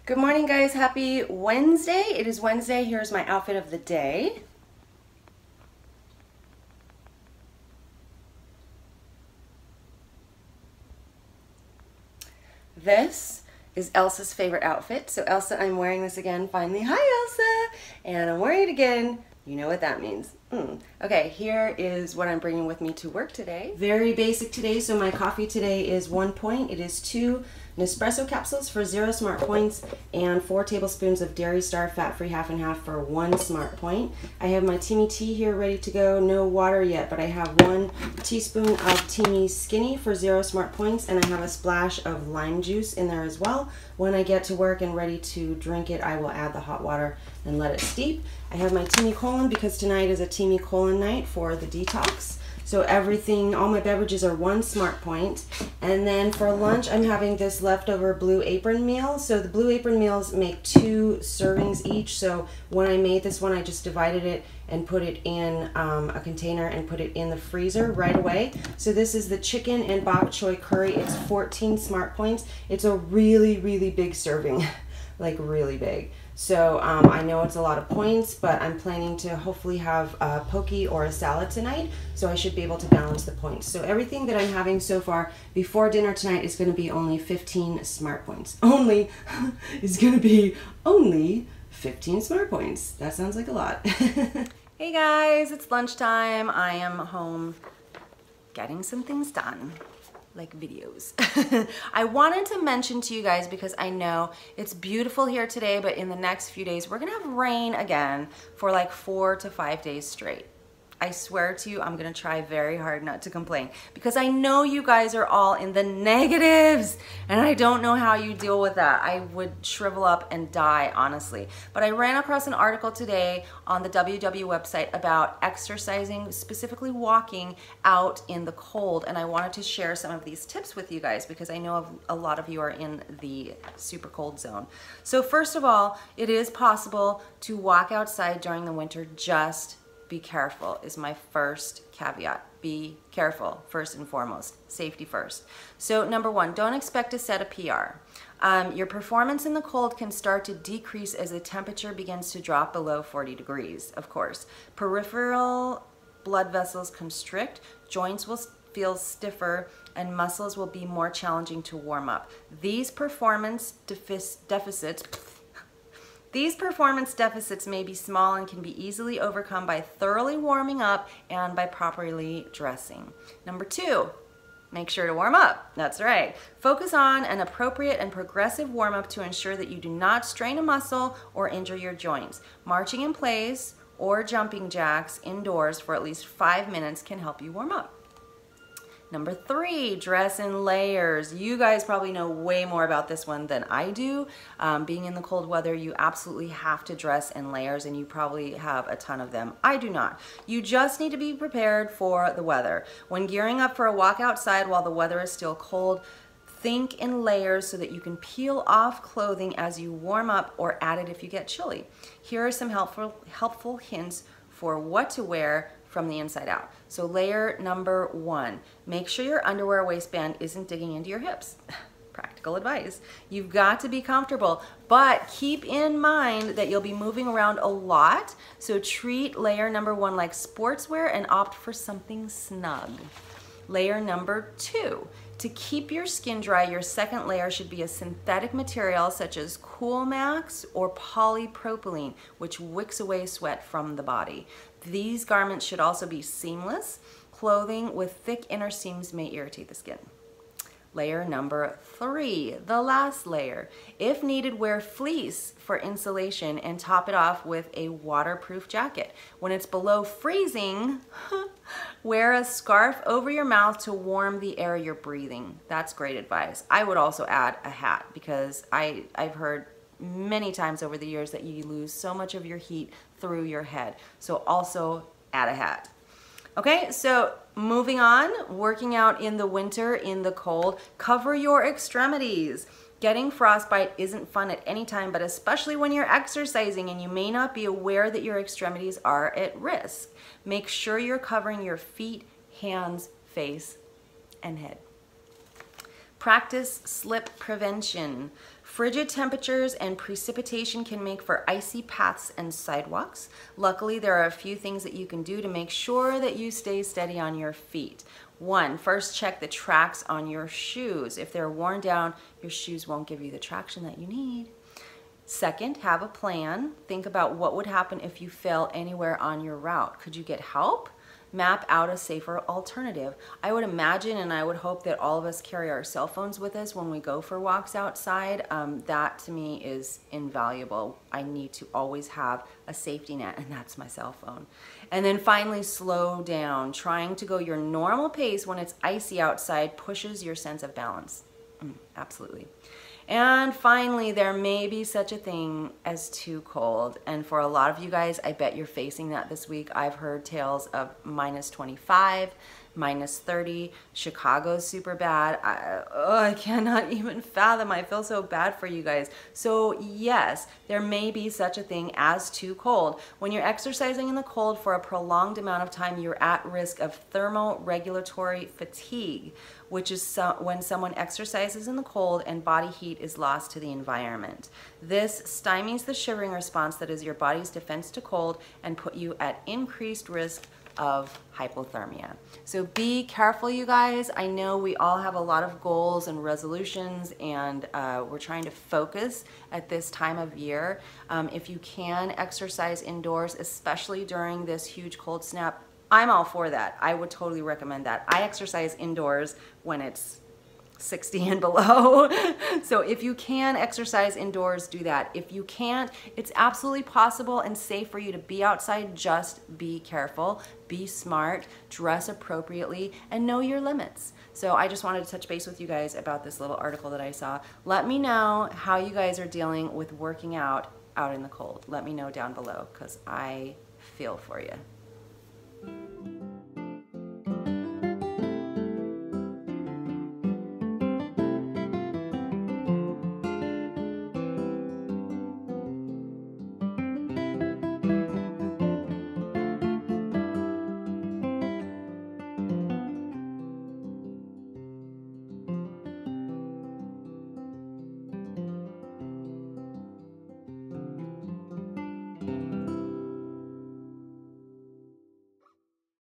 Good morning, guys. Happy Wednesday. It is Wednesday. Here's my outfit of the day. This is Elsa's favorite outfit. So Elsa, I'm wearing this again finally. Hi, Elsa. And I'm wearing it again. You know what that means. Okay, here is what I'm bringing with me to work today. Very basic today. So my coffee today is 1 point. It is 2 Nespresso capsules for 0 smart points and 4 tablespoons of Dairy Star fat-free half and half for 1 smart point. I have my Teamy tea here ready to go. No water yet, but I have 1 teaspoon of Teamy Skinny for 0 smart points, and I have a splash of lime juice in there as well. When I get to work and ready to drink it, I will add the hot water and let it steep. I have my Teamy Colon because tonight is a Teamy Colon night for the detox. So everything, all my beverages are 1 smart point. And then for lunch, I'm having this leftover Blue Apron meal. So the Blue Apron meals make 2 servings each. So when I made this one, I just divided it and put it in a container and put it in the freezer right away. So this is the chicken and bok choy curry. It's 14 smart points. It's a really, really big serving, like really big. So I know it's a lot of points, but I'm planning to hopefully have a poke or a salad tonight, so I should be able to balance the points. So everything that I'm having so far before dinner tonight is going to be only 15 smart points. Only is going to be only 15 smart points. That sounds like a lot. Hey guys, it's lunchtime. I am home getting some things done, like videos. I wanted to mention to you guys, because I know it's beautiful here today, but in the next few days we're gonna have rain again for like 4 to 5 days straight. I swear to you, I'm gonna try very hard not to complain, because I know you guys are all in the negatives and I don't know how you deal with that. I would shrivel up and die, honestly. But I ran across an article today on the WW website about exercising, specifically walking out in the cold, and I wanted to share some of these tips with you guys because I know a lot of you are in the super cold zone. So first of all, it is possible to walk outside during the winter. Just be careful is my first caveat. Be careful, first and foremost. Safety first. So number 1, don't expect to set a PR. Your performance in the cold can start to decrease as the temperature begins to drop below 40 degrees, of course. Peripheral blood vessels constrict, joints will feel stiffer, and muscles will be more challenging to warm up. These performance deficits may be small and can be easily overcome by thoroughly warming up and by properly dressing. Number 2, make sure to warm up. That's right. Focus on an appropriate and progressive warm-up to ensure that you do not strain a muscle or injure your joints. Marching in place or jumping jacks indoors for at least 5 minutes can help you warm up. Number 3, dress in layers. You guys probably know way more about this one than I do. Being in the cold weather, you absolutely have to dress in layers, and you probably have a ton of them. I do not. You just need to be prepared for the weather. When gearing up for a walk outside while the weather is still cold, think in layers so that you can peel off clothing as you warm up or add it if you get chilly. Here are some helpful hints for what to wear from the inside out. So layer number 1, make sure your underwear waistband isn't digging into your hips. Practical advice. You've got to be comfortable, but keep in mind that you'll be moving around a lot, so treat layer number 1 like sportswear and opt for something snug. Layer number 2, to keep your skin dry, your second layer should be a synthetic material such as Cool Max or polypropylene, which wicks away sweat from the body. These garments should also be seamless. Clothing with thick inner seams may irritate the skin. Layer number 3, the last layer. If needed, wear fleece for insulation and top it off with a waterproof jacket. When it's below freezing, wear a scarf over your mouth to warm the air you're breathing. That's great advice. I would also add a hat, because I've heard many times over the years that you lose so much of your heat through your head. So also add a hat. Okay, so moving on, working out in the winter, in the cold, cover your extremities. Getting frostbite isn't fun at any time, but especially when you're exercising and you may not be aware that your extremities are at risk. Make sure you're covering your feet, hands, face, and head. Practice slip prevention. Frigid temperatures and precipitation can make for icy paths and sidewalks. Luckily, there are a few things that you can do to make sure that you stay steady on your feet. One, first check the tracks on your shoes. If they're worn down, your shoes won't give you the traction that you need. Second, have a plan. Think about what would happen if you fell anywhere on your route. Could you get help? Map out a safer alternative. I would imagine and I would hope that all of us carry our cell phones with us when we go for walks outside. That to me is invaluable. I need to always have a safety net, and that's my cell phone. And then finally, slow down. Trying to go your normal pace when it's icy outside pushes your sense of balance. Absolutely. And finally, there may be such a thing as too cold. And for a lot of you guys, I bet you're facing that this week. I've heard tales of minus 25, minus 30. Chicago's super bad. I cannot even fathom. I feel so bad for you guys. So yes, there may be such a thing as too cold. When you're exercising in the cold for a prolonged amount of time, you're at risk of thermoregulatory fatigue, which is when someone exercises in the cold and body heat is lost to the environment. This stymies the shivering response that is your body's defense to cold and put you at increased risk of hypothermia. So be careful, you guys. I know we all have a lot of goals and resolutions, and we're trying to focus at this time of year. If you can exercise indoors, especially during this huge cold snap, I'm all for that. I would totally recommend that. I exercise indoors when it's 60 and below. So if you can exercise indoors, do that. If you can't, it's absolutely possible and safe for you to be outside. Just be careful, be smart, dress appropriately, and know your limits. So I just wanted to touch base with you guys about this little article that I saw. Let me know how you guys are dealing with working out in the cold. Let me know down below, because I feel for you.